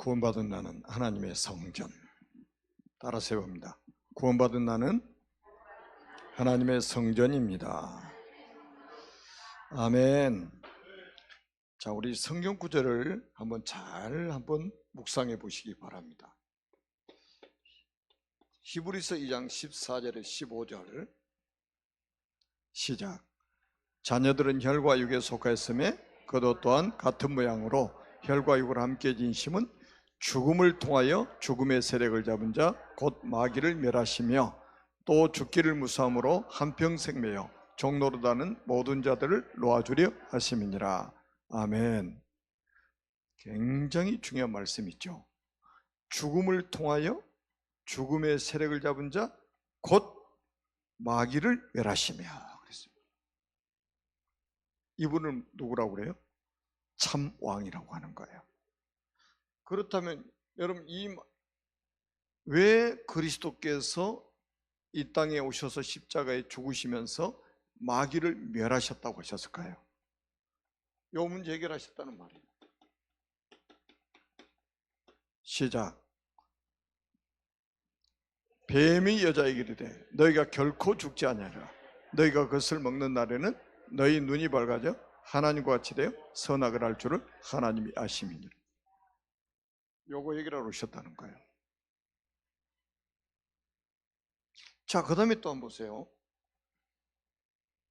구원받은 나는 하나님의 성전. 따라서 해봅니다. 구원받은 나는 하나님의 성전입니다. 아멘. 자, 우리 성경 구절을 한번 묵상해 보시기 바랍니다. 히브리서 2장 14절에 15절 시작. 자녀들은 혈과 육에 속하였으며 그도 또한 같은 모양으로 혈과 육을 함께 진심은 죽음을 통하여 죽음의 세력을 잡은 자 곧 마귀를 멸하시며 또 죽기를 무사함으로 한평생 매여 종노릇하는 모든 자들을 놓아주려 하심이니라. 아멘. 굉장히 중요한 말씀이죠. 죽음을 통하여 죽음의 세력을 잡은 자 곧 마귀를 멸하시며 그랬습니다. 이분은 누구라고 그래요? 참 왕이라고 하는 거예요. 그렇다면 여러분, 왜 그리스도께서 이 땅에 오셔서 십자가에 죽으시면서 마귀를 멸하셨다고 하셨을까요? 이 문제 해결하셨다는 말이에요. 시작. 뱀이 여자에게 이르되 너희가 결코 죽지 아니하리라. 너희가 그것을 먹는 날에는 너희 눈이 밝아져 하나님과 같이 되어 선악을 알 줄을 하나님이 아심이니라. 요거 해결하러 오셨다는 거예요. 자, 그 다음에 또 한번 보세요.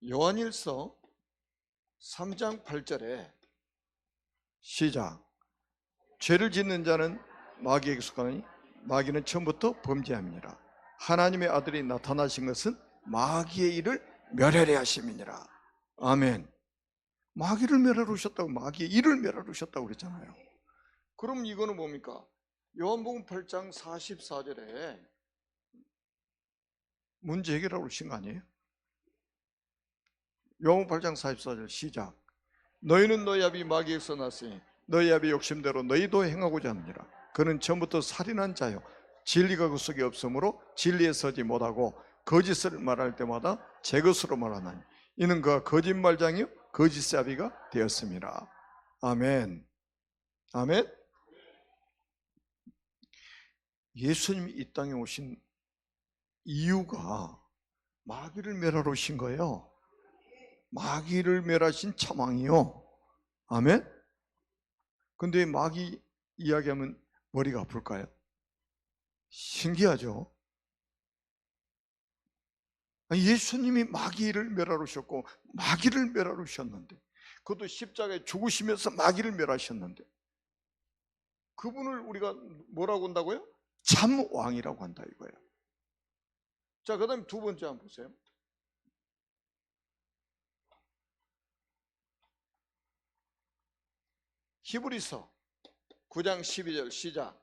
요한일서 3장 8절에 시작. 죄를 짓는 자는 마귀에게 속하니 마귀는 처음부터 범죄함이니라. 하나님의 아들이 나타나신 것은 마귀의 일을 멸하려 하심이니라. 아멘. 마귀를 멸하러 오셨다고, 마귀의 일을 멸하러 오셨다고 그랬잖아요. 그럼 이거는 뭡니까? 요한복음 8장 44절에 문제 해결하러 오신 거 아니에요? 요한복음 8장 44절 시작. 너희는 너희 아비 마귀에서 났으니 너희 아비 욕심대로 너희도 행하고자 하느니라. 그는 처음부터 살인한 자요 진리가 그 속에 없으므로 진리에 서지 못하고 거짓을 말할 때마다 제 것으로 말하나니 이는 그가 거짓말장이요 거짓의 아비가 되었습니다. 아멘. 아멘. 예수님이 이 땅에 오신 이유가 마귀를 멸하러 오신 거예요. 마귀를 멸하신 참왕이요. 아멘. 근데 마귀 이야기하면 머리가 아플까요? 신기하죠? 예수님이 마귀를 멸하러 오셨고 마귀를 멸하러 오셨는데, 그것도 십자가에 죽으시면서 마귀를 멸하셨는데, 그분을 우리가 뭐라고 한다고요? 참 왕이라고 한다 이거예요. 자, 그 다음에 두 번째 한번 보세요. 히브리서 9장 12절 시작.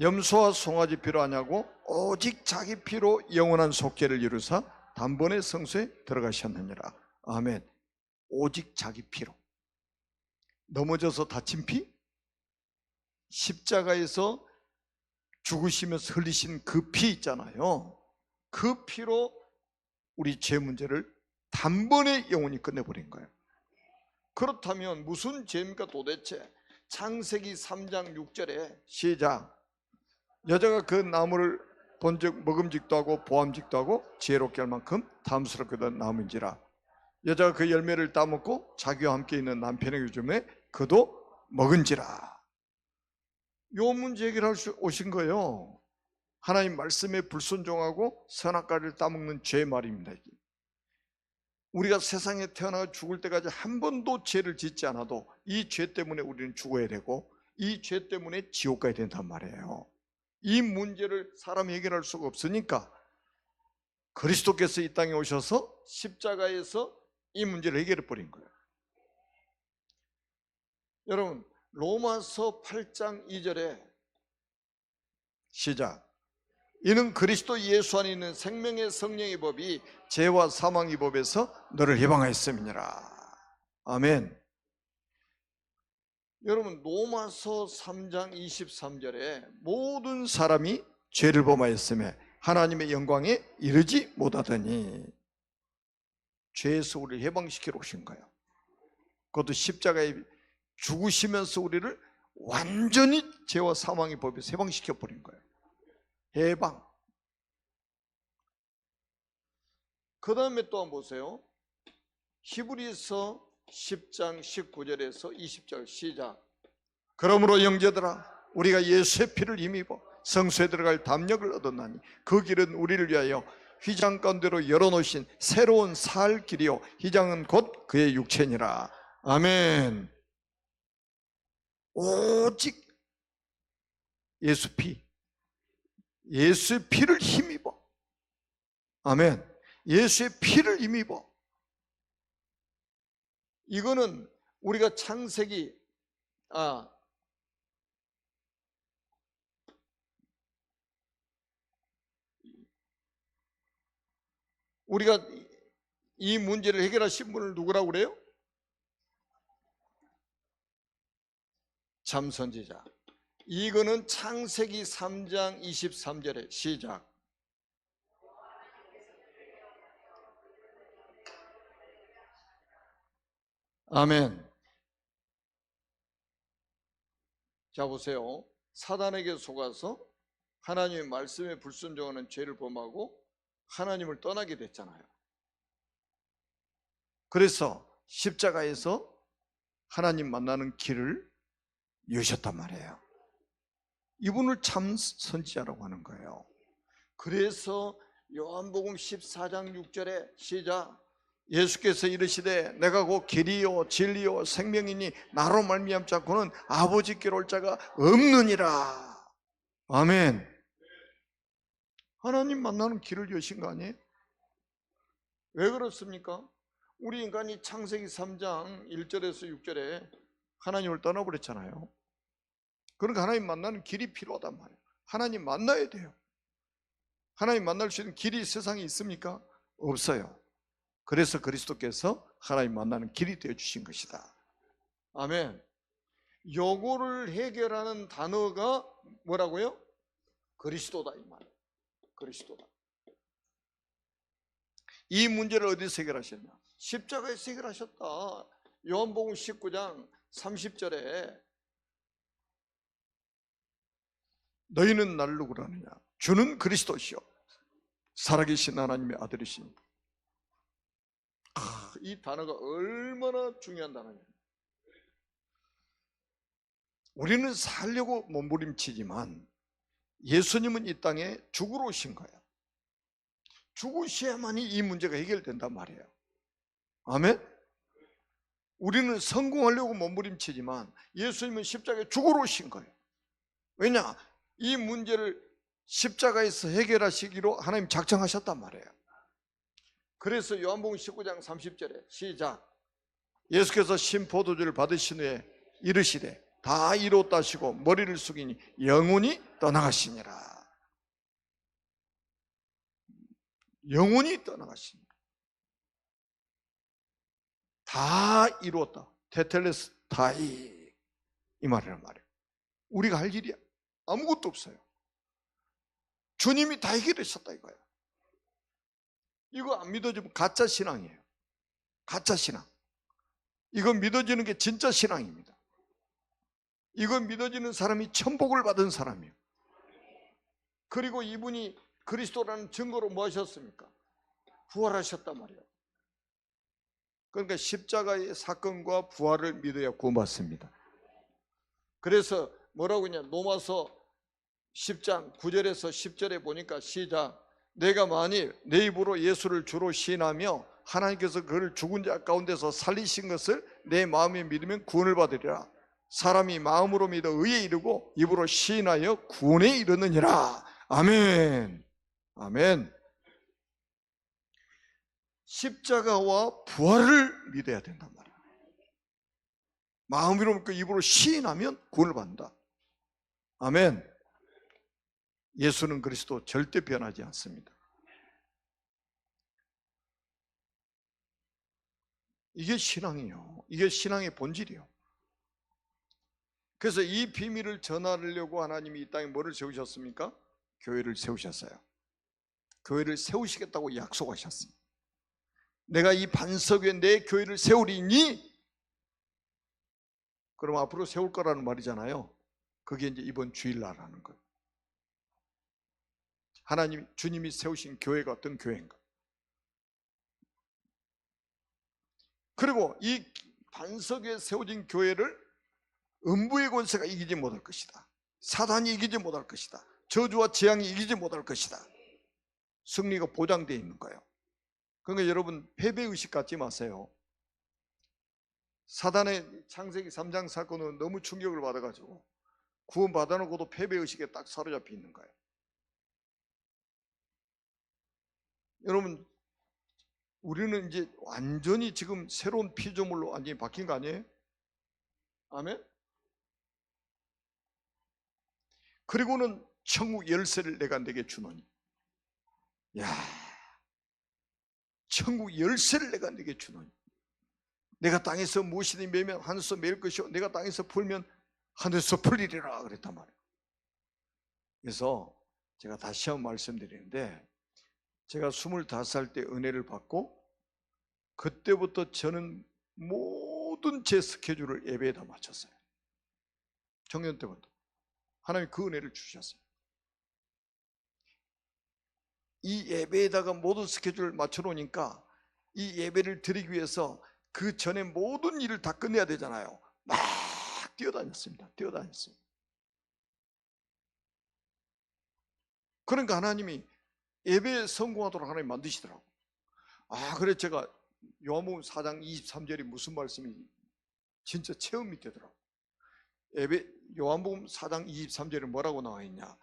염소와 송아지 피로 하냐고 오직 자기 피로 영원한 속죄를 이루사 단번에 성소에 들어가셨느니라. 아멘. 오직 자기 피로. 넘어져서 다친 피, 십자가에서 죽으시면서 흘리신 그 피 있잖아요. 그 피로 우리 죄 문제를 단번에 영원히 끝내버린 거예요. 그렇다면 무슨 죄입니까 도대체? 창세기 3장 6절에 시작. 여자가 그 나무를 본즉 먹음직도 하고 보암직도 하고 지혜롭게 할 만큼 탐스럽거든 나무인지라. 여자가 그 열매를 따먹고 자기와 함께 있는 남편에게 주매 그도 먹은지라. 요 문제 해결할 수 오신 거예요. 하나님 말씀에 불순종하고 선악과를 따먹는 죄 말입니다. 우리가 세상에 태어나 죽을 때까지 한 번도 죄를 짓지 않아도 이 죄 때문에 우리는 죽어야 되고 이 죄 때문에 지옥 가야 된단 말이에요. 이 문제를 사람이 해결할 수가 없으니까 그리스도께서 이 땅에 오셔서 십자가에서 이 문제를 해결해 버린 거예요. 여러분, 로마서 8장 2절에 시작. 이는 그리스도 예수 안에 있는 생명의 성령의 법이 죄와 사망의 법에서 너를 해방하였음이니라. 아멘. 여러분, 로마서 3장 23절에 모든 사람이 죄를 범하였으며 하나님의 영광에 이르지 못하더니, 죄에서 우리를 해방시키러 오신 거예요. 그것도 십자가에 죽으시면서 우리를 완전히 죄와 사망의 법에서 해방시켜 버린 거예요. 해방. 그 다음에 또 한번 보세요. 히브리서 10장 19절에서 20절 시작. 그러므로 형제들아, 우리가 예수의 피를 힘입어 성소에 들어갈 담력을 얻었나니 그 길은 우리를 위하여 휘장 가운데로 열어놓으신 새로운 살 길이요 휘장은 곧 그의 육체니라. 아멘. 오직 예수 피, 예수의 피를 힘입어. 아멘. 예수의 피를 힘입어. 이거는 우리가 창세기 우리가 이 문제를 해결하신 분을 누구라고 그래요? 참 선지자. 이거는 창세기 3장 23절에 시작. 아멘. 자 보세요. 사단에게 속아서 하나님의 말씀에 불순종하는 죄를 범하고 하나님을 떠나게 됐잖아요. 그래서 십자가에서 하나님 만나는 길을 여셨단 말이에요. 이분을 참 선지자라고 하는 거예요. 그래서 요한복음 14장 6절에 시작. 예수께서 이르시되 내가 곧 길이요 진리요 생명이니 나로 말미암지 않고는 아버지께로 올 자가 없느니라. 아멘. 하나님 만나는 길을 여신 거 아니에요? 왜 그렇습니까? 우리 인간이 창세기 3장 1절에서 6절에 하나님을 떠나버렸잖아요. 그러니까 하나님 만나는 길이 필요하단 말이에요. 하나님 만나야 돼요. 하나님 만날 수 있는 길이 세상에 있습니까? 없어요. 그래서 그리스도께서 하나님 만나는 길이 되어주신 것이다. 아멘. 요거를 해결하는 단어가 뭐라고요? 그리스도다 이 말이에요. 그리스도다. 이 문제를 어디서 해결하셨냐? 십자가에서 해결하셨다. 요한복음 19장 30절에 너희는 나를 누구라 하느냐? 주는 그리스도시요 살아계신 하나님의 아들이시니. 이 단어가 얼마나 중요한 단어냐. 우리는 살려고 몸부림치지만 예수님은 이 땅에 죽으러 오신 거예요. 죽으셔야만이 이 문제가 해결된단 말이에요. 아멘? 우리는 성공하려고 몸부림치지만 예수님은 십자가에 죽으러 오신 거예요. 왜냐? 이 문제를 십자가에서 해결하시기로 하나님 작정하셨단 말이에요. 그래서 요한복음 19장 30절에 시작. 예수께서 신포도주를 받으신 후에 이르시되 다 이루었다 하시고 머리를 숙이니 영혼이 떠나가시니라. 영혼이 떠나가시니라. 다 이루었다. 테텔레스 타이 이 말이란 말이에요. 우리가 할 일이 아무것도 없어요. 주님이 다 해결하셨다 이거예요. 이거 안 믿어지면 가짜 신앙이에요. 가짜 신앙. 이거 믿어지는 게 진짜 신앙입니다. 이거 믿어지는 사람이 천복을 받은 사람이에요. 그리고 이분이 그리스도라는 증거로 뭐 하셨습니까? 부활하셨단 말이에요. 그러니까 십자가의 사건과 부활을 믿어야 구원받습니다. 그래서 뭐라고 했냐? 로마서 10장 9절에서 10절에 보니까 시작. 내가 만일 내 입으로 예수를 주로 시인하며 하나님께서 그를 죽은 자 가운데서 살리신 것을 내 마음에 믿으면 구원을 받으리라. 사람이 마음으로 믿어 의에 이르고 입으로 시인하여 구원에 이르느니라. 아멘. 아멘. 십자가와 부활을 믿어야 된단 말이에요. 마음으로 믿고 입으로 시인하면 구원을 받는다. 아멘. 예수는 그리스도 절대 변하지 않습니다. 이게 신앙이에요. 이게 신앙의 본질이에요. 그래서 이 비밀을 전하려고 하나님이 이 땅에 뭐를 세우셨습니까? 교회를 세우셨어요. 교회를 세우시겠다고 약속하셨어요. 내가 이 반석 위에 내 교회를 세우리니 그럼 앞으로 세울 거라는 말이잖아요. 그게 이제 이번 주일날 하는 거예요. 주님이 세우신 교회가 어떤 교회인가. 그리고 이 반석에 세워진 교회를 음부의 권세가 이기지 못할 것이다. 사단이 이기지 못할 것이다. 저주와 재앙이 이기지 못할 것이다. 승리가 보장되어 있는 거예요. 그러니까 여러분 패배의식 갖지 마세요. 사단의 창세기 3장 사건은 너무 충격을 받아가지고 구원 받아놓고도 패배의식에 딱 사로잡혀 있는 거예요. 여러분 우리는 이제 완전히 지금 새로운 피조물로 완전히 바뀐 거 아니에요? 아멘? 그리고는 천국 열쇠를 내가 내게 주노니. 야, 천국 열쇠를 내가 내게 주노니. 내가 땅에서 무엇이든 매면 하늘에서 매일 것이요 내가 땅에서 풀면 하늘에서 풀리리라 그랬단 말이에요. 그래서 제가 다시 한번 말씀드리는데 제가 25살 때 은혜를 받고 그때부터 저는 모든 제 스케줄을 예배에다 맞췄어요. 청년 때부터 하나님이 그 은혜를 주셨어요. 이 예배에다가 모든 스케줄을 맞춰놓으니까 이 예배를 드리기 위해서 그 전에 모든 일을 다 끝내야 되잖아요. 막 뛰어다녔습니다. 그러니까 하나님이 예배에 성공하도록 하나님 만드시더라고요. 그래 제가 요한복음 4장 23절이 무슨 말씀이 진짜 체험이 되더라고요. 요한복음 4장 23절에 뭐라고 나와 있냐?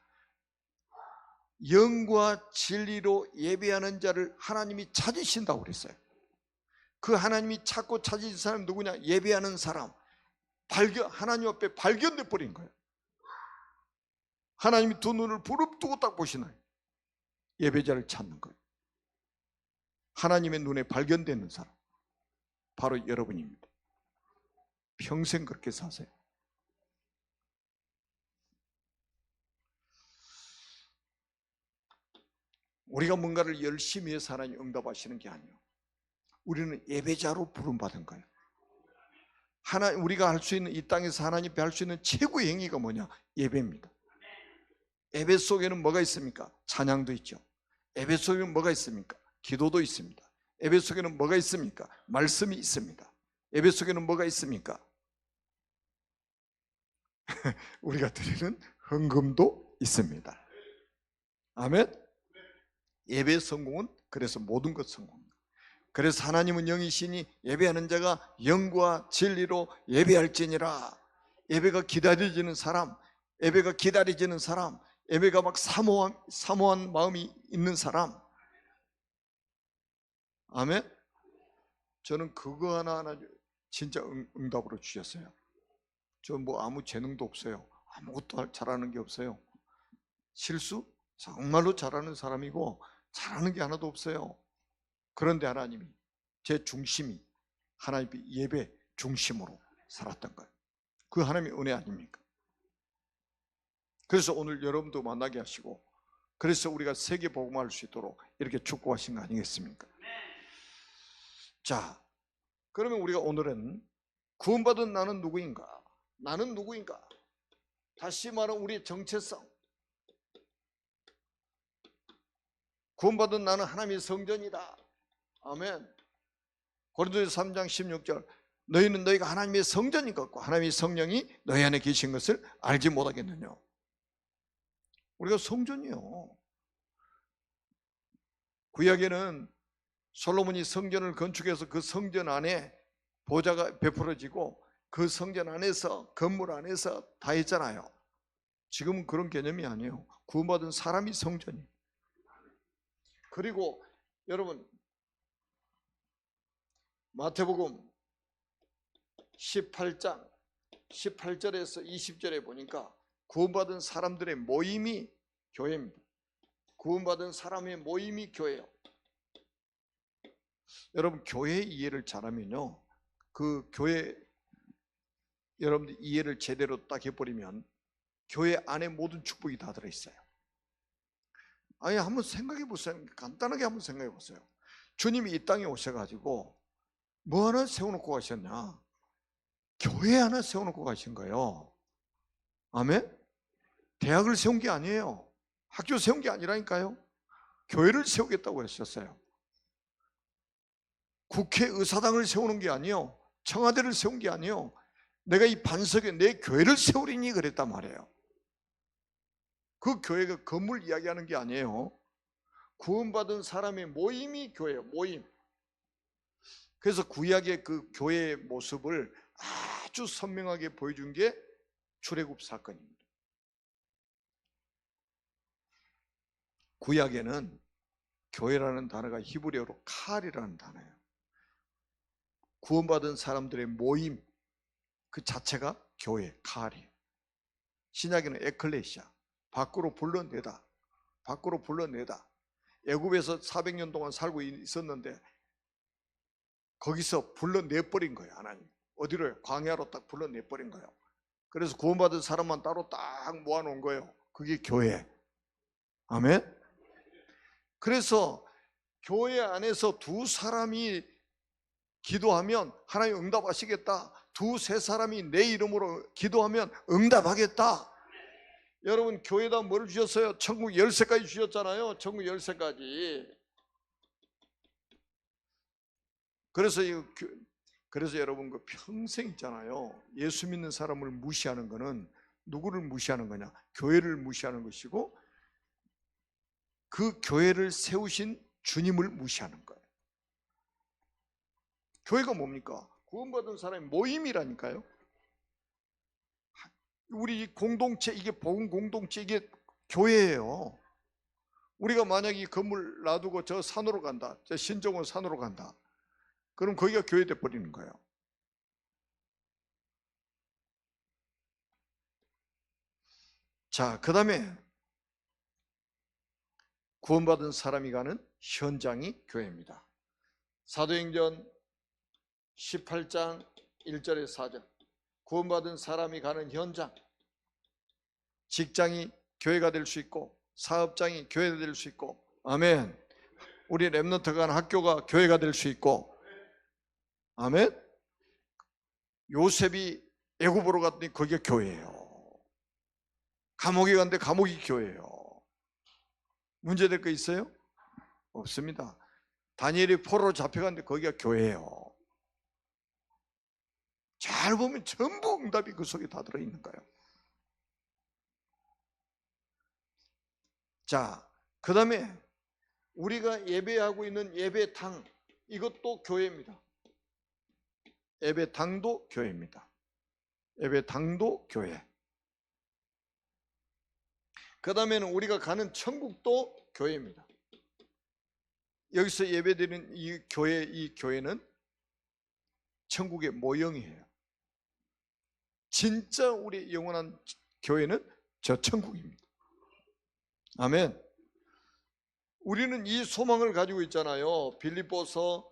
영과 진리로 예배하는 자를 하나님이 찾으신다고 그랬어요. 그 하나님이 찾고 찾으신 사람이 누구냐? 예배하는 사람. 하나님 앞에 발견돼 버린 거예요. 하나님이 두 눈을 부릅뜨고 딱 보시나요? 예배자를 찾는 거예요. 하나님의 눈에 발견되는 사람 바로 여러분입니다. 평생 그렇게 사세요. 우리가 뭔가를 열심히 해서 하나님 응답하시는 게 아니에요. 우리는 예배자로 부름받은 거예요. 우리가 할 수 있는, 이 땅에서 하나님 앞에 할 수 있는 최고의 행위가 뭐냐? 예배입니다. 예배 속에는 뭐가 있습니까? 찬양도 있죠. 예배 속에는 뭐가 있습니까? 기도도 있습니다. 예배 속에는 뭐가 있습니까? 말씀이 있습니다. 예배 속에는 뭐가 있습니까? 우리가 드리는 헌금도 있습니다. 아멘. 예배 성공은 그래서 모든 것 성공입니다. 그래서 하나님은 영이시니 예배하는 자가 영과 진리로 예배할지니라. 예배가 기다려지는 사람, 예배가 기다려지는 사람, 예배가 막 사모한 마음이 있는 사람. 아멘. 저는 그거 하나하나 진짜 응답으로 주셨어요. 저 뭐 아무 재능도 없어요. 아무것도 잘하는 게 없어요. 실수? 정말로 잘하는 사람이고 잘하는 게 하나도 없어요. 그런데 하나님이 제 중심이 하나님의 예배 중심으로 살았던 거예요. 그 하나님의 은혜 아닙니까? 그래서 오늘 여러분도 만나게 하시고 그래서 우리가 세계 복음화할 수 있도록 이렇게 축복하신 거 아니겠습니까? 자, 그러면 우리가 오늘은 구원받은 나는 누구인가? 나는 누구인가? 다시 말하면 우리의 정체성. 구원받은 나는 하나님의 성전이다. 아멘. 고린도서 3장 16절 너희는 너희가 하나님의 성전인 것과 하나님의 성령이 너희 안에 계신 것을 알지 못하겠느냐. 우리가 성전이요. 구약에는 솔로몬이 성전을 건축해서 그 성전 안에 보좌가 베풀어지고 그 성전 안에서 건물 안에서 다 했잖아요. 지금은 그런 개념이 아니에요. 구원받은 사람이 성전이에요. 그리고 여러분 마태복음 18장 18절에서 20절에 보니까 구원받은 사람들의 모임이 교회입니다. 구원받은 사람의 모임이 교회예요. 여러분 교회 이해를 잘하면요, 그 교회 여러분들 이해를 제대로 딱 해버리면 교회 안에 모든 축복이 다 들어있어요. 아니 한번 생각해 보세요. 간단하게 한번 생각해 보세요. 주님이 이 땅에 오셔가지고 뭐 하나 세워놓고 가셨냐? 교회 하나 세워놓고 가신 거예요. 아멘? 대학을 세운 게 아니에요. 학교 세운 게 아니라니까요. 교회를 세우겠다고 하셨어요. 국회의사당을 세우는 게 아니에요. 청와대를 세운 게 아니에요. 내가 이 반석에 내 교회를 세우리니 그랬단 말이에요. 그 교회가 건물 이야기하는 게 아니에요. 구원받은 사람의 모임이 교회예요. 모임. 그래서 구약의 그 교회의 모습을 아주 선명하게 보여준 게 출애굽 사건입니다. 구약에는 교회라는 단어가 히브리어로 칼이라는 단어예요. 구원받은 사람들의 모임 그 자체가 교회, 칼이에요. 신약에는 에클레시아, 밖으로 불러내다, 밖으로 불러내다. 애굽에서 400년 동안 살고 있었는데 거기서 불러내버린 거예요. 하나님 어디로요? 광야로 딱 불러내버린 거예요. 그래서 구원받은 사람만 따로 딱 모아놓은 거예요. 그게 교회. 아멘. 그래서 교회 안에서 두 사람이 기도하면 하나님 응답하시겠다. 두세 사람이 내 이름으로 기도하면 응답하겠다. 여러분 교회에다 뭘 주셨어요? 천국 열쇠까지 주셨잖아요. 천국 열쇠까지. 그래서 여러분 그 평생 있잖아요. 예수 믿는 사람을 무시하는 거는 누구를 무시하는 거냐? 교회를 무시하는 것이고 그 교회를 세우신 주님을 무시하는 거예요. 교회가 뭡니까? 구원받은 사람의 모임이라니까요. 우리 공동체, 이게 복음 공동체, 이게 교회예요. 우리가 만약 이 건물 놔두고 저 산으로 간다, 저 신정원 산으로 간다, 그럼 거기가 교회 돼버리는 거예요. 자, 그 다음에 구원받은 사람이 가는 현장이 교회입니다. 사도행전 18장 1절에 4절. 구원받은 사람이 가는 현장. 직장이 교회가 될 수 있고 사업장이 교회가 될 수 있고, 아멘. 우리 렘넌트가 가는 학교가 교회가 될 수 있고, 아멘. 요셉이 애굽으로 갔더니 거기가 교회예요. 감옥에 갔는데 감옥이 교회예요. 문제될 거 있어요? 없습니다. 다니엘이 포로로 잡혀갔는데 거기가 교회예요. 잘 보면 전부 응답이 그 속에 다 들어있는 거예요. 자, 그 다음에 우리가 예배하고 있는 예배당, 이것도 교회입니다. 예배당도 교회입니다. 예배당도 교회. 그 다음에는 우리가 가는 천국도 교회입니다. 여기서 예배드리는 이 교회는 천국의 모형이에요. 진짜 우리 영원한 교회는 저 천국입니다. 아멘. 우리는 이 소망을 가지고 있잖아요. 빌립보서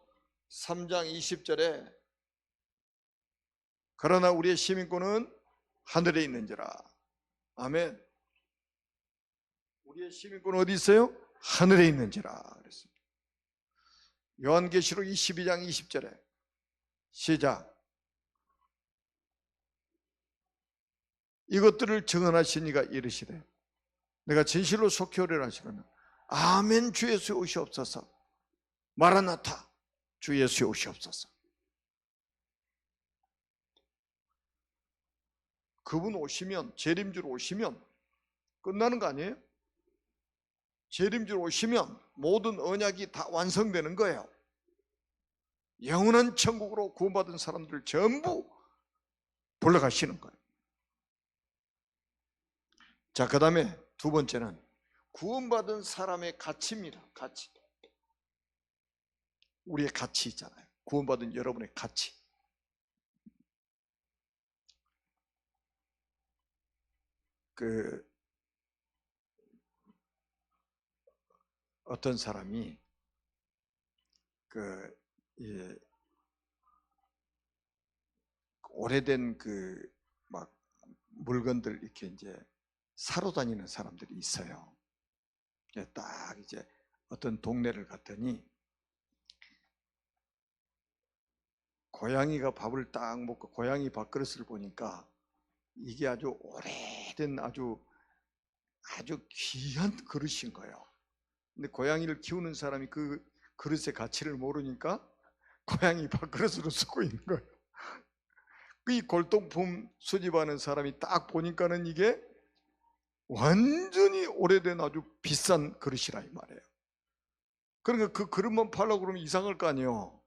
3장 20절에 그러나 우리의 시민권은 하늘에 있는지라. 아멘. 우리의 시민권은 어디 있어요? 하늘에 있는지라 그랬습니다. 요한계시록 22장 20절에 시작. 이것들을 증언하신 이가 이르시되 내가 진실로 속히 오리라 하시거늘 아멘 주 예수의 오시옵소서. 마라나타 주 예수의 오시옵소서. 그분 오시면, 재림주로 오시면 끝나는 거 아니에요? 재림주로 오시면 모든 언약이 다 완성되는 거예요. 영원한 천국으로 구원받은 사람들 전부 불러가시는 거예요. 자, 그 다음에 두 번째는 구원받은 사람의 가치입니다. 가치. 우리의 가치 있잖아요. 구원받은 여러분의 가치. 어떤 사람이 오래된 막 물건들 이렇게 이제 사러 다니는 사람들이 있어요. 딱 이제 어떤 동네를 갔더니 고양이가 밥을 딱 먹고 고양이 밥그릇을 보니까 이게 아주 오래된 아주 귀한 그릇인 거예요. 근데 고양이를 키우는 사람이 그 그릇의 가치를 모르니까 고양이 밥그릇으로 쓰고 있는 거예요. 이 골동품 수집하는 사람이 딱 보니까는 이게 완전히 오래된 아주 비싼 그릇이라 이 말이에요. 그러니까 그 그릇만 팔려고 그러면 이상할 거 아니에요.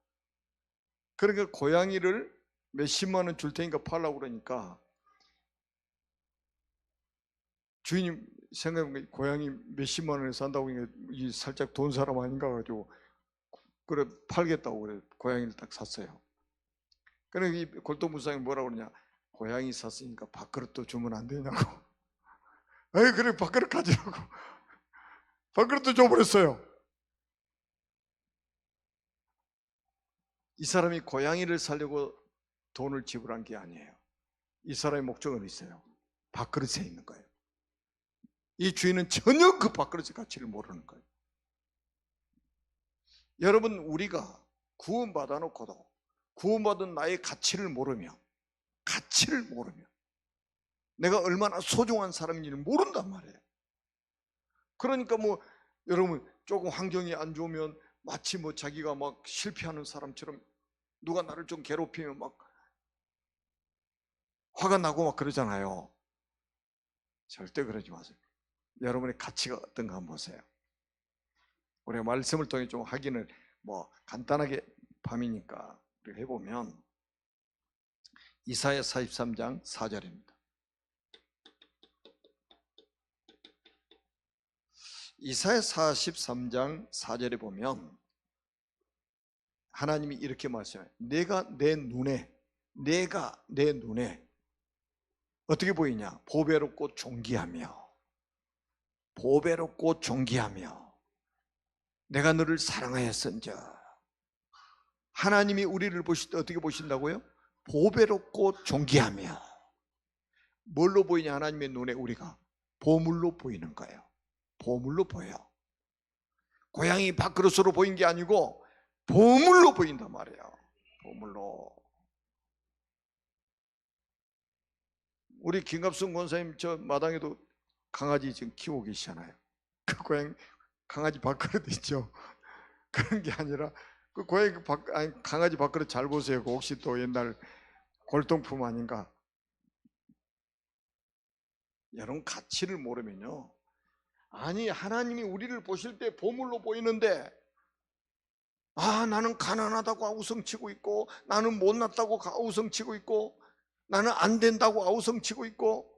그러니까 고양이를 몇십만 원 줄 테니까 팔려고 그러니까 주인이 생각해보면 고양이 몇십만 원에 산다고 하니까 이 살짝 돈 사람 아닌가 가지고 그래 팔겠다고 그래 고양이를 딱 샀어요. 그러니까 이 골동무상이 뭐라고 그러냐, 고양이 샀으니까 밥그릇도 주면 안 되냐고. 에이 그래 밥그릇 가지라고 밥그릇도 줘버렸어요. 이 사람이 고양이를 사려고 돈을 지불한 게 아니에요. 이 사람의 목적은 있어요. 밥그릇에 있는 거예요. 이 주인은 전혀 그 밥그릇의 가치를 모르는 거예요. 여러분, 우리가 구원받아 놓고도 구원받은 나의 가치를 모르며 내가 얼마나 소중한 사람인지를 모른단 말이에요. 그러니까 뭐 여러분 조금 환경이 안 좋으면 마치 뭐 자기가 막 실패하는 사람처럼 누가 나를 좀 괴롭히면 막 화가 나고 막 그러잖아요. 절대 그러지 마세요. 여러분의 가치가 어떤가 한번 보세요. 우리가 말씀을 통해 좀 확인을 뭐 간단하게 밤이니까 우리가 해보면 이사야 43장 4절입니다. 이사야 43장 4절에 보면 하나님이 이렇게 말씀해요. 내가 내 눈에 어떻게 보이냐? 보배롭고 존귀하며 내가 너를 사랑하였은즉. 하나님이 우리를 보실 때 어떻게 보신다고요? 보배롭고 존귀하며. 뭘로 보이냐? 하나님의 눈에 우리가 보물로 보이는 거예요. 보물로 보여. 고양이 밥그릇으로 보인 게 아니고 보물로 보인단 말이에요. 보물로. 우리 김갑순 권사님 저 마당에도 강아지 지금 키우고 계시잖아요. 그 고양이 강아지 밥그릇 있죠. 그런 게 아니라 그 고양이 강아지 밥그릇 잘 보세요. 그 혹시 또 옛날 골동품 아닌가? 여러분 가치를 모르면요. 아니 하나님이 우리를 보실 때 보물로 보이는데 나는 가난하다고 아우성치고 있고 나는 못났다고 아우성치고 있고 나는 안 된다고 아우성치고 있고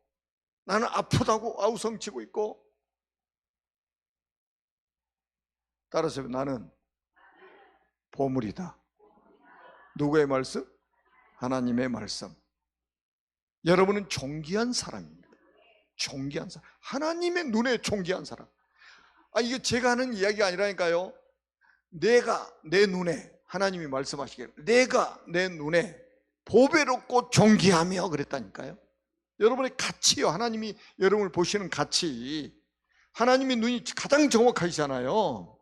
나는 아프다고 아우성치고 있고 따라서 나는 보물이다. 누구의 말씀? 하나님의 말씀. 여러분은 존귀한 사람입니다. 존귀한 사람. 하나님의 눈에 존귀한 사람. 이게 제가 하는 이야기가 아니라니까요. 내가 내 눈에 하나님이 말씀하시기를 내가 내 눈에 보배롭고 존귀하며 그랬다니까요. 여러분의 가치요. 하나님이 여러분을 보시는 가치. 하나님의 눈이 가장 정확하시잖아요.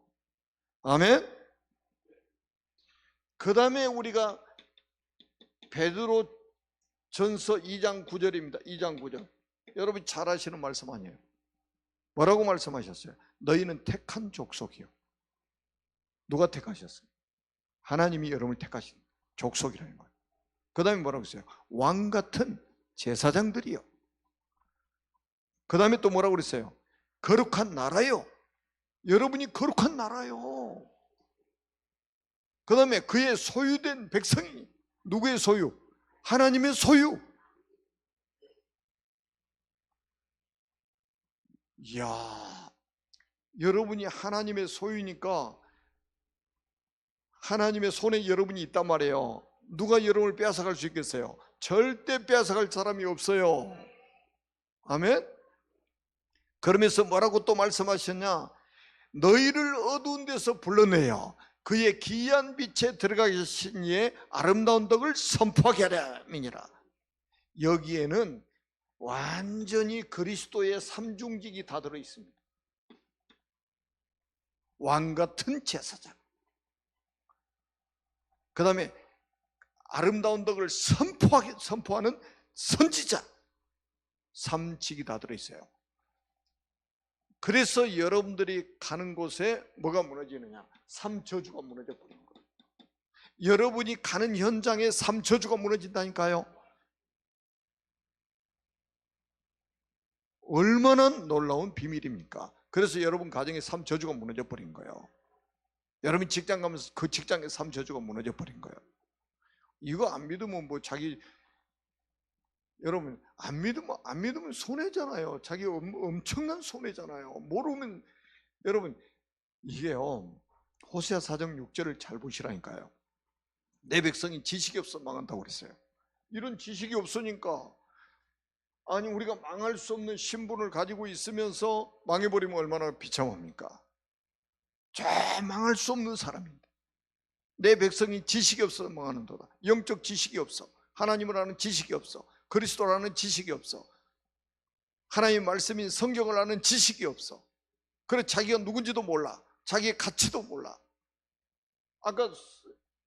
아멘. 그 다음에 우리가 베드로 전서 2장 9절입니다. 2장 9절. 여러분 잘 아시는 말씀 아니에요? 뭐라고 말씀하셨어요? 너희는 택한 족속이요. 누가 택하셨어요? 하나님이 여러분을 택하신 족속이라는 거예요. 그 다음에 뭐라고 했어요? 왕 같은 제사장들이요. 그 다음에 또 뭐라고 그랬어요? 거룩한 나라요. 여러분이 거룩한 나라요. 그 다음에 그의 소유된 백성이. 누구의 소유? 하나님의 소유. 이야, 여러분이 하나님의 소유니까 하나님의 손에 여러분이 있단 말이에요. 누가 여러분을 빼앗아갈 수 있겠어요? 절대 빼앗아갈 사람이 없어요. 아멘? 그러면서 뭐라고 또 말씀하셨냐? 너희를 어두운 데서 불러내어 그의 기이한 빛에 들어가게 하신 이의 아름다운 덕을 선포하게 하려 함이니라. 여기에는 완전히 그리스도의 삼중직이 다 들어있습니다. 왕 같은 제사장, 그 다음에 아름다운 덕을 선포하는 선지자, 삼직이 다 들어있어요. 그래서 여러분들이 가는 곳에 뭐가 무너지느냐? 삼저주가 무너져 버리는 거예요. 여러분이 가는 현장에 삼저주가 무너진다니까요. 얼마나 놀라운 비밀입니까? 그래서 여러분 가정에 삼저주가 무너져 버린 거예요. 여러분 직장 가면서 그 직장에 삼저주가 무너져 버린 거예요. 이거 안 믿으면 뭐 자기, 여러분 안 믿으면 손해잖아요. 자기 엄청난 손해잖아요. 모르면 여러분 이게요, 호세아 4장 6절을 잘 보시라니까요. 내 백성이 지식이 없어 망한다고 그랬어요. 이런 지식이 없으니까, 아니 우리가 망할 수 없는 신분을 가지고 있으면서 망해버리면 얼마나 비참합니까? 저 망할 수 없는 사람인데 내 백성이 지식이 없어 망하는도다. 영적 지식이 없어, 하나님을 아는 지식이 없어, 그리스도를 아는 지식이 없어, 하나님의 말씀인 성경을 아는 지식이 없어. 그래 자기가 누군지도 몰라, 자기의 가치도 몰라. 아까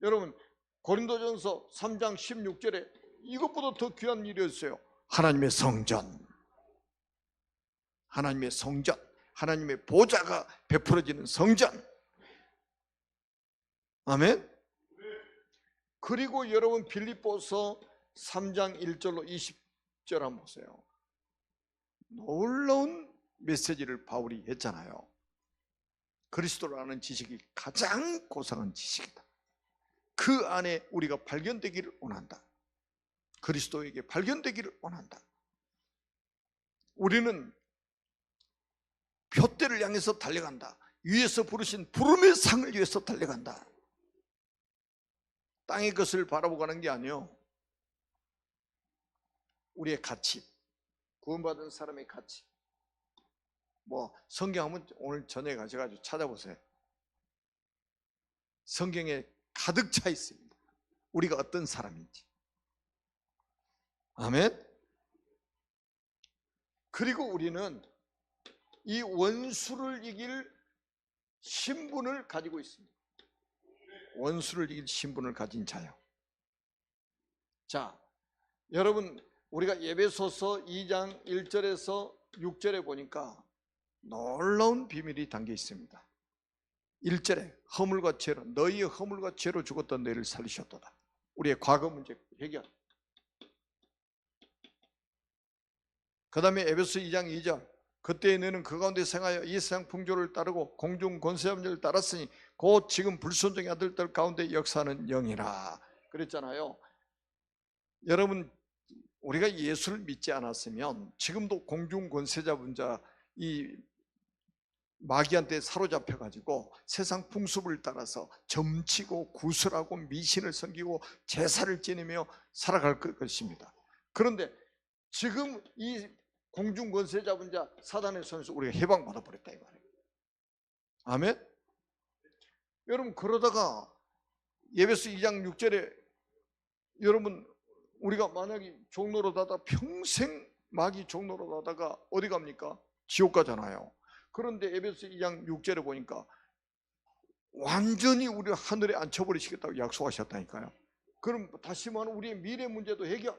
여러분 고린도전서 3장 16절에 이것보다 더 귀한 일이었어요. 하나님의 성전, 하나님의 성전, 하나님의 보좌가 베풀어지는 성전. 아멘. 그리고 여러분 빌립보서 3장 1절로 20절 한번 보세요. 놀라운 메시지를 바울이 했잖아요. 그리스도를 아는 지식이 가장 고상한 지식이다. 그 안에 우리가 발견되기를 원한다. 그리스도에게 발견되기를 원한다. 우리는 표대를 향해서 달려간다. 위에서 부르신 부름의 상을 위해서 달려간다. 땅의 것을 바라보고 가는 게 아니요, 우리의 가치, 구원받은 사람의 가치. 뭐 성경 한번 오늘 저녁에 가셔가지고 찾아보세요. 성경에 가득 차 있습니다. 우리가 어떤 사람인지. 아멘. 그리고 우리는 이 원수를 이길 신분을 가지고 있습니다. 원수를 이길 신분을 가진 자요. 자, 여러분 우리가 에베소서 2장 1절에서 6절에 보니까 놀라운 비밀이 담겨 있습니다. 1절에 허물과 죄로, 너희의 허물과 죄로 죽었던 너희를 살리셨도다. 우리의 과거 문제 해결. 그 다음에 에베소 2장 2절, 그때에 너희는 그 가운데 생하여 이 세상 풍조를 따르고 공중 권세함을 따랐으니 곧 지금 불순종의 아들들 가운데 역사하는 영이라 그랬잖아요. 여러분 우리가 예수를 믿지 않았으면 지금도 공중 권세자 분자 이 마귀한테 사로잡혀 가지고 세상 풍습을 따라서 점치고 구슬하고 미신을 섬기고 제사를 지내며 살아갈 것입니다. 그런데 지금 이 공중 권세 잡은 자 사단의 손에서 우리가 해방받아 버렸다 이 말이에요. 아멘. 여러분 그러다가 에베소 2장 6절에 여러분 우리가 만약에 종로로 다다 평생 마귀 종로로 다다가 어디 갑니까? 지옥 가잖아요. 그런데 에베소 2장 6절에 보니까 완전히 우리를 하늘에 앉혀버리시겠다고 약속하셨다니까요. 그럼 다시 말하면 우리의 미래 문제도 해결,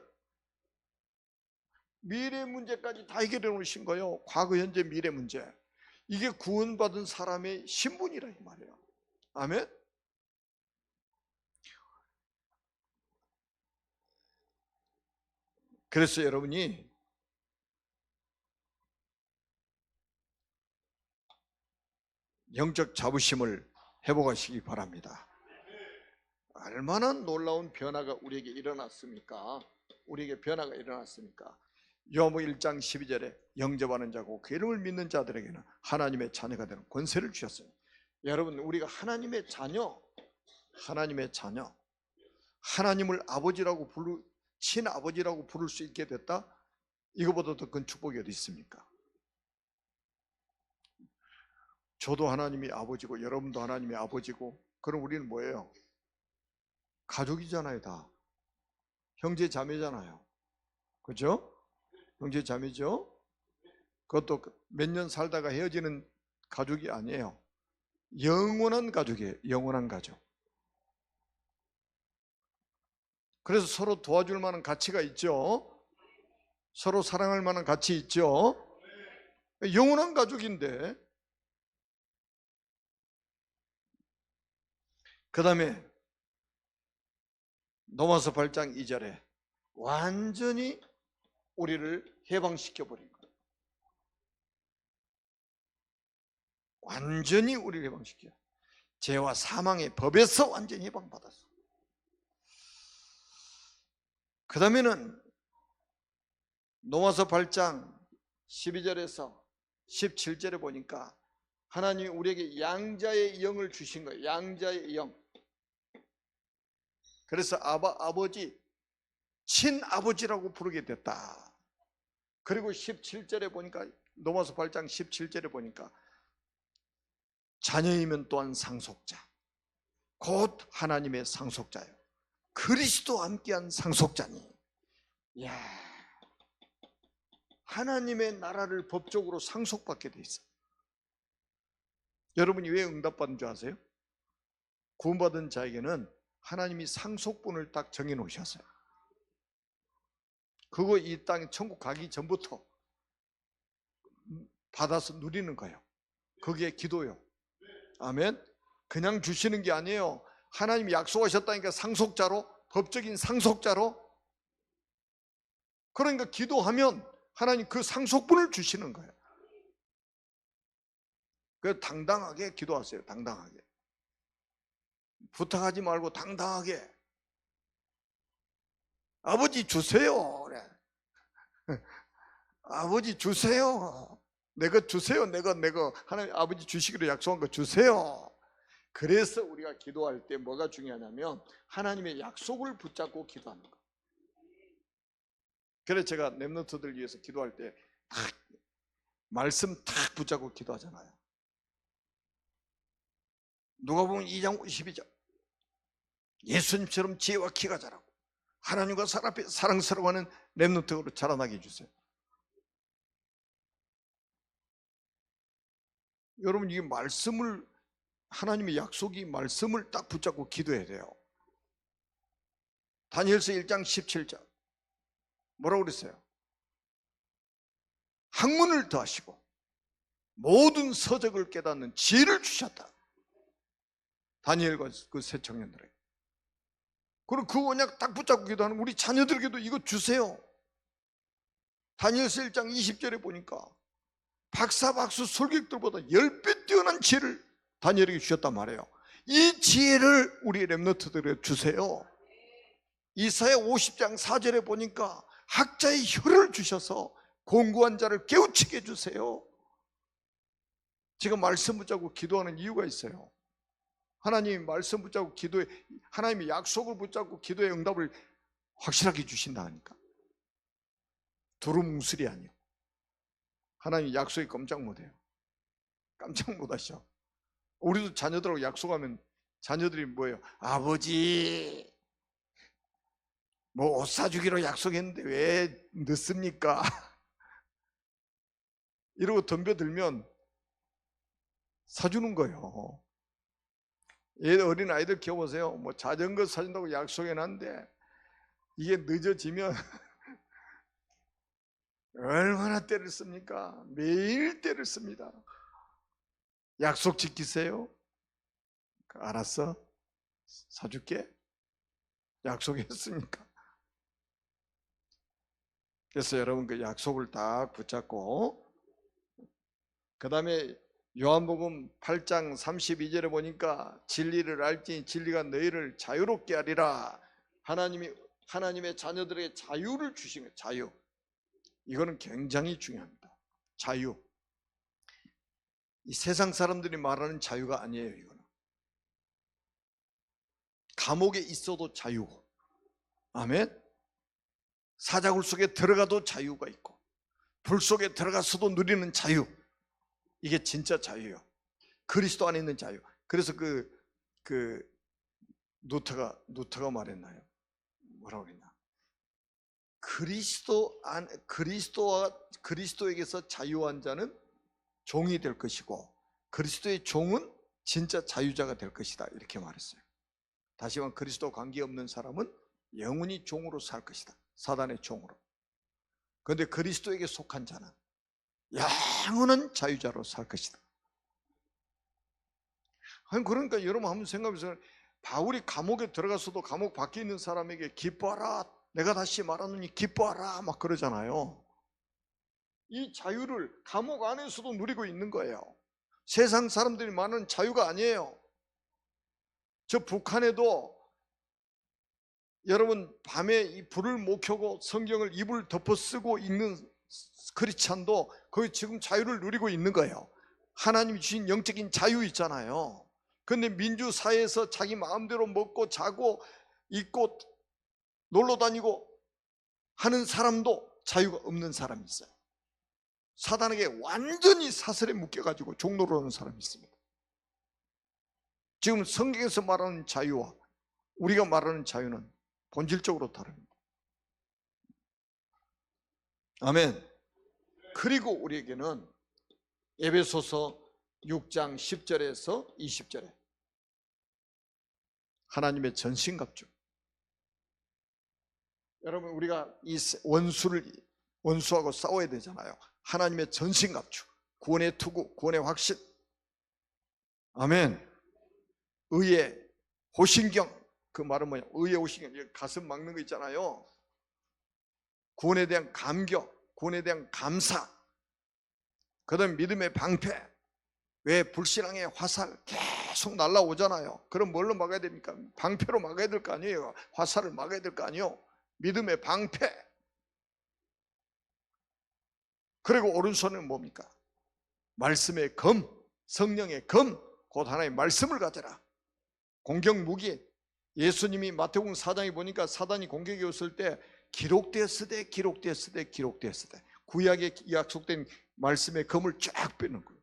미래 문제까지 다 해결해 놓으신 거예요. 과거, 현재, 미래 문제. 이게 구원받은 사람의 신분이라 이 말이에요. 아멘. 그래서 여러분이 영적 자부심을 회복하시기 바랍니다. 얼마나 놀라운 변화가 우리에게 일어났습니까? 우리에게 변화가 일어났습니까? 요한복음 1장 12절에 영접하는 자고 그 이름을 믿는 자들에게는 하나님의 자녀가 되는 권세를 주셨어요. 여러분 우리가 하나님의 자녀, 하나님의 자녀, 하나님을 아버지라고 친아버지라고 부를 수 있게 됐다? 이거보다 더 큰 축복이 어디 있습니까? 저도 하나님이 아버지고 여러분도 하나님의 아버지고, 그럼 우리는 뭐예요? 가족이잖아요. 다 형제 자매잖아요. 그죠? 형제 자매죠? 그것도 몇 년 살다가 헤어지는 가족이 아니에요. 영원한 가족이에요. 영원한 가족. 그래서 서로 도와줄 만한 가치가 있죠. 서로 사랑할 만한 가치 있죠. 영원한 가족인데. 그 다음에 로마서 8장 2절에 완전히 우리를 해방시켜 버린 거예요. 완전히 우리를 해방시켜. 죄와 사망의 법에서 완전히 해방받았어. 그 다음에는 로마서 8장 12절에서 17절에 보니까 하나님이 우리에게 양자의 영을 주신 거예요. 양자의 영. 그래서 아버지, 친아버지라고 부르게 됐다. 그리고 17절에 보니까, 로마서 8장 17절에 보니까 자녀이면 또한 상속자, 곧 하나님의 상속자요, 그리스도와 함께한 상속자니. 이야, 하나님의 나라를 법적으로 상속받게 돼 있어요. 여러분이 왜 응답받은 줄 아세요? 구원받은 자에게는 하나님이 상속분을 딱 정해 놓으셨어요. 그거 이 땅에 천국 가기 전부터 받아서 누리는 거예요. 그게 기도요. 아멘. 그냥 주시는 게 아니에요. 하나님이 약속하셨다니까, 상속자로, 법적인 상속자로. 그러니까 기도하면 하나님 그 상속분을 주시는 거예요. 그래서 당당하게 기도하세요. 당당하게. 부탁하지 말고 당당하게. 아버지 주세요. 그래. 아버지 주세요. 내가 주세요. 내가 하나님 아버지 주시기로 약속한 거 주세요. 그래서 우리가 기도할 때 뭐가 중요하냐면 하나님의 약속을 붙잡고 기도하는 거. 그래서 제가 렘넌트들 위해서 기도할 때 딱 말씀 딱 붙잡고 기도하잖아요. 누가복음 2장 52절, 예수님처럼 지혜와 키가 자라고 하나님과 사랑스러워하는 렘넌트로 자라나게 해주세요. 여러분, 이 말씀을, 하나님의 약속이 말씀을 딱 붙잡고 기도해야 돼요. 다니엘서 1장 17절 뭐라고 그랬어요? 학문을 더하시고 모든 서적을 깨닫는 지혜를 주셨다. 다니엘과 그 세 청년들에게. 그리고 그 언약 딱 붙잡고 기도하는 우리 자녀들에게도 이거 주세요. 다니엘서 1장 20절에 보니까 박사박수 설객들보다 10배 뛰어난 지혜를 다니엘에게 주셨단 말이에요. 이 지혜를 우리 렘넌트들에게 주세요. 이사야 50장 4절에 보니까 학자의 혀를 주셔서 공고한 자를 깨우치게 해주세요. 제가 말씀 붙잡고 기도하는 이유가 있어요. 하나님이 말씀 붙잡고 기도에, 하나님의 약속을 붙잡고 기도의 응답을 확실하게 주신다 하니까. 두루뭉술이 아니에요. 하나님 약속이 깜짝 못해요. 깜짝 못하셔. 우리도 자녀들하고 약속하면 자녀들이 뭐예요? 아버지, 뭐 옷 사주기로 약속했는데 왜 늦습니까? 이러고 덤벼들면 사주는 거예요. 어린 아이들 키워보세요. 뭐 자전거 사준다고 약속해놨는데 이게 늦어지면 얼마나 때를 씁니까? 매일 때를 씁니다. 약속 지키세요. 알았어, 사줄게. 약속했으니까. 그래서 여러분 그 약속을 딱 붙잡고, 그 다음에 요한복음 8장 32절에 보니까 진리를 알지니 진리가 너희를 자유롭게 하리라. 하나님의 자녀들에게 자유를 주신 거예요. 자유. 이거는 굉장히 중요합니다. 자유. 이 세상 사람들이 말하는 자유가 아니에요. 이거는 감옥에 있어도 자유고, 아멘. 사자굴 속에 들어가도 자유가 있고, 불 속에 들어가서도 누리는 자유. 이게 진짜 자유예요. 그리스도 안에 있는 자유. 그래서 누터가 말했나요? 뭐라고 했나? 그리스도에게서 자유한 자는 종이 될 것이고 그리스도의 종은 진짜 자유자가 될 것이다. 이렇게 말했어요. 다시 말하면 그리스도 관계없는 사람은 영원히 종으로 살 것이다. 사단의 종으로. 그런데 그리스도에게 속한 자는 영원한 자유자로 살 것이다. 아니, 그러니까 여러분 한번 생각해보세요. 바울이 감옥에 들어가서도 감옥 밖에 있는 사람에게 기뻐하라, 내가 다시 말하노니 기뻐하라 막 그러잖아요. 이 자유를 감옥 안에서도 누리고 있는 거예요. 세상 사람들이 말하는 자유가 아니에요. 저 북한에도 여러분 밤에 이 불을 못 켜고 성경을 이불 덮어 쓰고 읽는 크리스찬도 거기 지금 자유를 누리고 있는 거예요. 하나님이 주신 영적인 자유 있잖아요. 그런데 민주사회에서 자기 마음대로 먹고 자고 입고 놀러 다니고 하는 사람도 자유가 없는 사람이 있어요. 사단에게 완전히 사슬에 묶여가지고 종로로 오는 사람이 있습니다. 지금 성경에서 말하는 자유와 우리가 말하는 자유는 본질적으로 다릅니다. 아멘. 그리고 우리에게는 에베소서 6장 10절에서 20절에 하나님의 전신갑주. 여러분, 우리가 이 원수하고 싸워야 되잖아요. 하나님의 전신갑주, 구원의 투구, 구원의 확신. 아멘. 의의 호신경. 그 말은 뭐냐? 의의 호신경. 가슴 막는 거 있잖아요. 구원에 대한 감격, 구원에 대한 감사. 그 다음에 믿음의 방패. 왜 불신앙의 화살 계속 날라오잖아요. 그럼 뭘로 막아야 됩니까? 방패로 막아야 될 거 아니에요. 화살을 막아야 될 거 아니에요. 믿음의 방패. 그리고 오른손은 뭡니까? 말씀의 검, 성령의 검, 곧 하나의 말씀을 가져라. 공격 무기. 예수님이 마태복음 4장에 보니까 사단이 공격이 왔을 때 기록되었으되 기록되었으되 기록되었으되 구약에 약속된 말씀의 검을 쫙 빼는 거예요.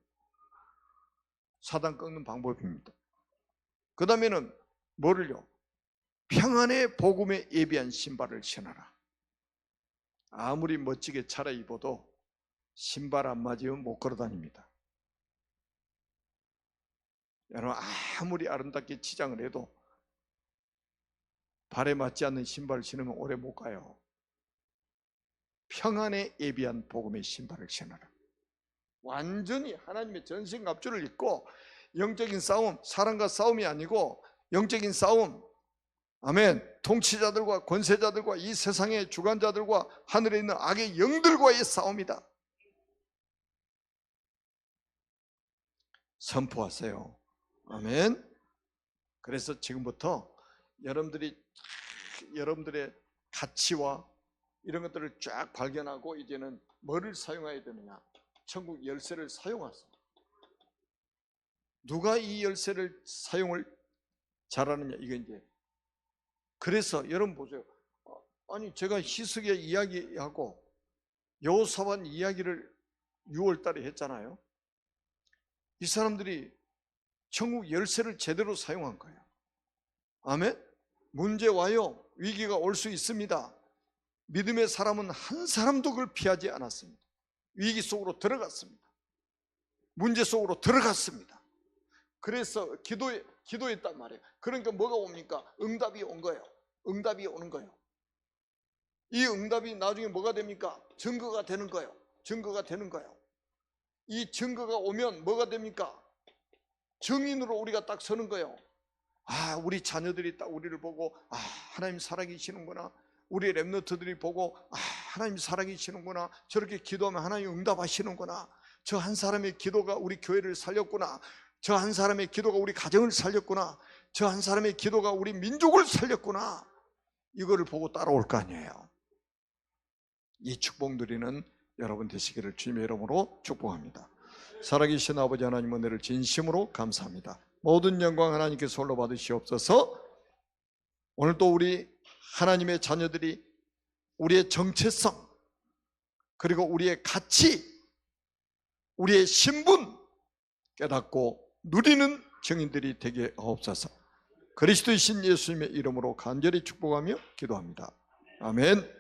사단 꺾는 방법입니다. 그 다음에는 뭐를요? 평안의 복음에 예비한 신발을 신어라. 아무리 멋지게 차려입어도 신발 안 맞으면 못 걸어 다닙니다. 여러분, 아무리 아름답게 치장을 해도 발에 맞지 않는 신발을 신으면 오래 못 가요. 평안에 예비한 복음의 신발을 신어라. 완전히 하나님의 전신갑주를 입고 영적인 싸움, 사람과 싸움이 아니고 영적인 싸움. 아멘. 통치자들과 권세자들과 이 세상의 주관자들과 하늘에 있는 악의 영들과의 싸움이다. 선포하세요. 아멘. 그래서 지금부터 여러분들의 가치와 이런 것들을 쫙 발견하고 이제는 뭐를 사용해야 되느냐? 천국 열쇠를 사용하세요. 누가 이 열쇠를 사용을 잘하느냐? 이게 이제 그래서 여러분 보세요. 아니 제가 희석의 이야기하고 여호사밧 이야기를 6월 달에 했잖아요. 이 사람들이 천국 열쇠를 제대로 사용한 거예요. 아멘. 문제 와요. 위기가 올 수 있습니다. 믿음의 사람은 한 사람도 그걸 피하지 않았습니다. 위기 속으로 들어갔습니다. 문제 속으로 들어갔습니다. 그래서 기도했단 말이에요. 그러니까 뭐가 옵니까? 응답이 온 거예요. 응답이 오는 거예요. 이 응답이 나중에 뭐가 됩니까? 증거가 되는 거예요. 증거가 되는 거예요. 이 증거가 오면 뭐가 됩니까? 증인으로 우리가 딱 서는 거예요. 아, 우리 자녀들이 딱 우리를 보고 아, 하나님 살아계시는구나. 우리 렘너트들이 보고 아, 하나님 살아계시는구나. 저렇게 기도하면 하나님 응답하시는구나. 저 한 사람의 기도가 우리 교회를 살렸구나. 저 한 사람의 기도가 우리 가정을 살렸구나. 저 한 사람의 기도가 우리 민족을 살렸구나. 이거를 보고 따라올 거 아니에요. 이 축복 누리는 여러분 되시기를 주님의 이름으로 축복합니다. 살아계신 아버지 하나님 은혜를 진심으로 감사합니다. 모든 영광 하나님께서 홀로 받으시옵소서. 오늘 또 우리 하나님의 자녀들이 우리의 정체성 그리고 우리의 가치, 우리의 신분 깨닫고 누리는 증인들이 되게 하옵소서. 그리스도이신 예수님의 이름으로 간절히 축복하며 기도합니다. 아멘.